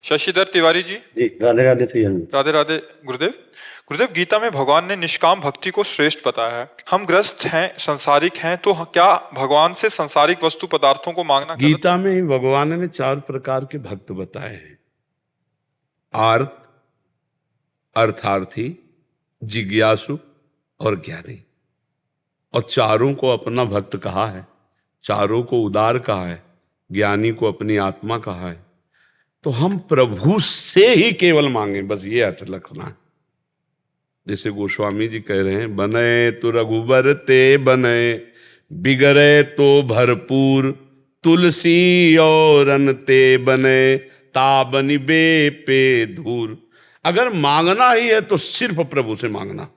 शशिधर तिवारी जी। जी, राधे राधे से राधे राधे गुरुदेव। गुरुदेव, गीता में भगवान ने निष्काम भक्ति को श्रेष्ठ बताया है। हम ग्रस्त हैं, संसारिक हैं, तो क्या भगवान से संसारिक वस्तु पदार्थों को मांगना गलत है? गीता में ही भगवान ने 4 प्रकार के भक्त बताए हैं। आर्त, अर्थार्थी, जिज्ञासु और ज्ञानी। और चारों को अपना भक्त कहा है, चारों को उदार कहा है, ज्ञानी को अपनी आत्मा कहा है। तो हम प्रभु से ही केवल मांगे, बस ये अर्थ रखना है। जैसे गोस्वामी जी कह रहे हैं, बने तो रघुबर ते बने, बिगड़े तो भरपूर, तुलसी और अन ते बने, ताबनि बे पे धूर। अगर मांगना ही है तो सिर्फ प्रभु से मांगना,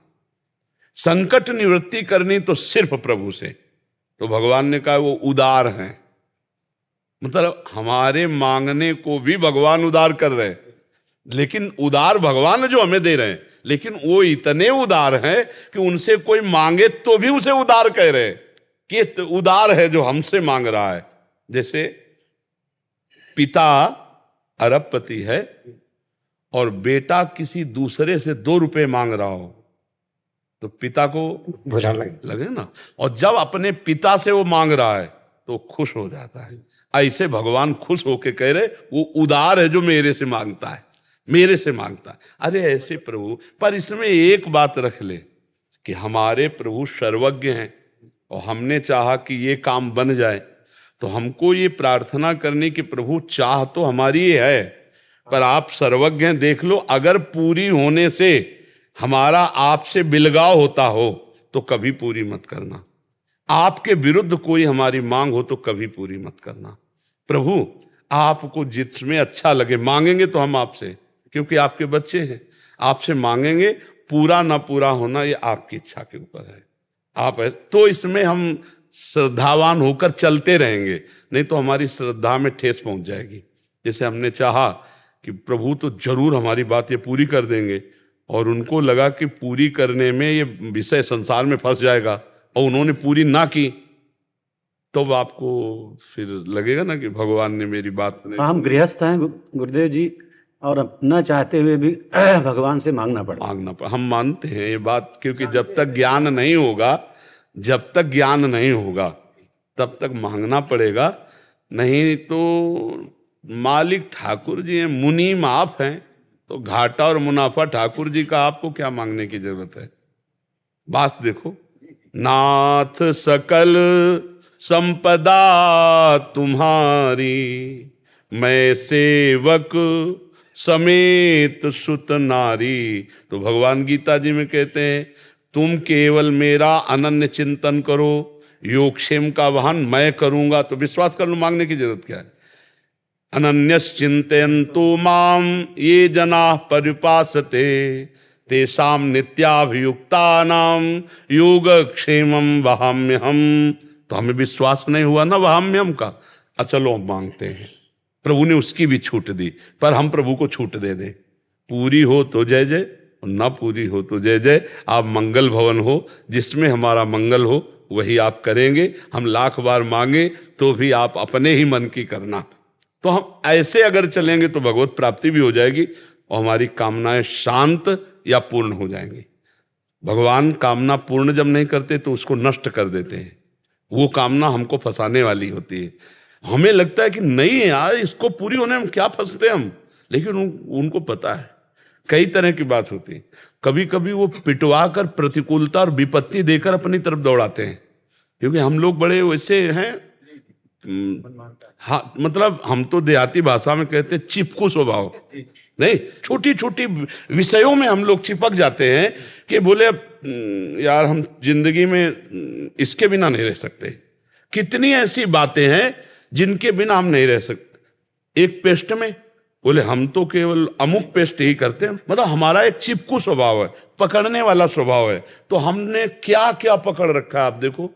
संकट निवृत्ति करनी तो सिर्फ प्रभु से। तो भगवान ने कहा वो उदार हैं, मतलब हमारे मांगने को भी भगवान उदार कर रहे हैं। लेकिन उदार भगवान जो हमें दे रहे हैं, लेकिन वो इतने उदार हैं कि उनसे कोई मांगे तो भी उसे उदार कह रहे हैं कि उदार है जो हमसे मांग रहा है। जैसे पिता अरबपति है और बेटा किसी दूसरे से 2 रुपए मांग रहा हो तो पिता को बुरा लगे ना। और जब अपने पिता से वो मांग रहा है तो खुश हो जाता है। ऐसे भगवान खुश होके कह रहे वो उदार है जो मेरे से मांगता है, मेरे से मांगता है। अरे ऐसे प्रभु, पर इसमें एक बात रख ले कि हमारे प्रभु सर्वज्ञ हैं और हमने चाहा कि ये काम बन जाए तो हमको ये प्रार्थना करने की प्रभु चाह तो हमारी ये है, पर आप सर्वज्ञ हैं, देख लो अगर पूरी होने से हमारा आपसे बिलगाव होता हो तो कभी पूरी मत करना। आपके विरुद्ध कोई हमारी मांग हो तो कभी पूरी मत करना। प्रभु आपको जिसमें अच्छा लगे मांगेंगे तो हम आपसे, क्योंकि आपके बच्चे हैं, आपसे मांगेंगे। पूरा ना पूरा होना ये आपकी इच्छा के ऊपर है। आप है तो इसमें हम श्रद्धावान होकर चलते रहेंगे, नहीं तो हमारी श्रद्धा में ठेस पहुंच जाएगी। जैसे हमने चाहा कि प्रभु तो जरूर हमारी बात ये पूरी कर देंगे और उनको लगा कि पूरी करने में ये विषय संसार में फंस जाएगा और उन्होंने पूरी ना की, तो आपको फिर लगेगा ना कि भगवान ने मेरी बात नहीं। हम गृहस्थ हैं गुरुदेव जी, और न चाहते हुए भी भगवान से मांगना पड़ता। हम मानते हैं ये बात, क्योंकि जब तक ज्ञान नहीं होगा, जब तक ज्ञान नहीं होगा तब तक मांगना पड़ेगा। नहीं तो मालिक ठाकुर जी हैं, मुनीम आप हैं, तो घाटा और मुनाफा ठाकुर जी का, आपको क्या मांगने की जरूरत है। बात देखो, नाथ सकल संपदा तुम्हारी, मैं सेवक समेत सुत नारी। तो भगवान गीता जी में कहते हैं तुम केवल मेरा अनन्य चिंतन करो, योगक्षेम का वहन मैं करूंगा। तो विश्वास कर लो, मांगने की जरूरत क्या है। अनन्यस चिंतयन्तु माम ये जनाः परिपासते, तेषां नित्याभियुक्तानां योगक्षेमं वहाम्यहम्। तो हमें विश्वास नहीं हुआ ना वहाम्यहम् का, चलो हम मांगते हैं। प्रभु ने उसकी भी छूट दी, पर हम प्रभु को छूट दे दें। पूरी हो तो जय जय, और ना पूरी हो तो जय जय। आप मंगल भवन हो, जिसमें हमारा मंगल हो वही आप करेंगे। हम लाख बार मांगे तो भी आप अपने ही मन की करना। तो हम ऐसे अगर चलेंगे तो भगवत प्राप्ति भी हो जाएगी और हमारी कामनाएं शांत या पूर्ण हो जाएंगी। भगवान कामना पूर्ण जब नहीं करते तो उसको नष्ट कर देते हैं। वो कामना हमको फंसाने वाली होती है। हमें लगता है कि नहीं यार, इसको पूरी होने में क्या फंसते हम, लेकिन उनको पता है कई तरह की बात होती है। कभी कभी वो पिटवा कर प्रतिकूलता और विपत्ति देकर अपनी तरफ दौड़ाते हैं, क्योंकि हम लोग बड़े वैसे हैं। हाँ, मतलब हम तो देहाती भाषा में कहते हैं चिपकू स्वभाव। नहीं, छोटी छोटी विषयों में हम लोग चिपक जाते हैं कि बोले यार हम जिंदगी में इसके बिना नहीं रह सकते। कितनी ऐसी बातें हैं जिनके बिना हम नहीं रह सकते। एक पेस्ट में बोले हम तो केवल अमुक पेस्ट ही करते हैं, मतलब हमारा एक चिपकू स्वभाव है, पकड़ने वाला स्वभाव है। तो हमने क्या क्या पकड़ रखा है, आप देखो।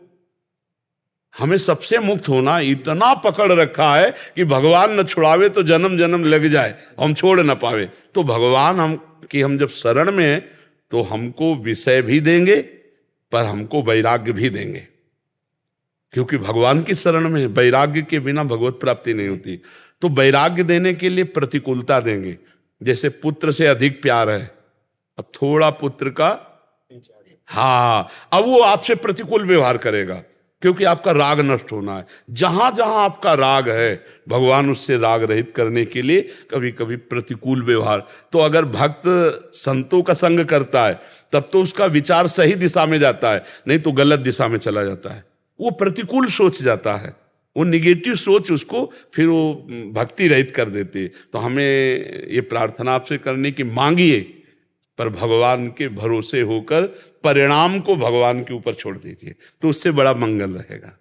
हमें सबसे मुक्त होना इतना पकड़ रखा है कि भगवान न छुड़ावे तो जन्म जन्म लग जाए, हम छोड़ न पावे। तो भगवान हम जब शरण में हैं तो हमको विषय भी देंगे पर हमको वैराग्य भी देंगे, क्योंकि भगवान की शरण में वैराग्य के बिना भगवत प्राप्ति नहीं होती। तो वैराग्य देने के लिए प्रतिकूलता देंगे। जैसे पुत्र से अधिक प्यार है, अब थोड़ा पुत्र का, हाँ, अब वो आपसे प्रतिकूल व्यवहार करेगा क्योंकि आपका राग नष्ट होना है। जहां जहां आपका राग है, भगवान उससे राग रहित करने के लिए कभी कभी प्रतिकूल व्यवहार। तो अगर भक्त संतों का संग करता है तब तो उसका विचार सही दिशा में जाता है, नहीं तो गलत दिशा में चला जाता है, वो प्रतिकूल सोच जाता है, वो निगेटिव सोच उसको फिर वो भक्ति रहित कर देती है। तो हमें ये प्रार्थना आपसे करने की, मांगिए पर भगवान के भरोसे होकर परिणाम को भगवान के ऊपर छोड़ दीजिए, तो उससे बड़ा मंगल रहेगा।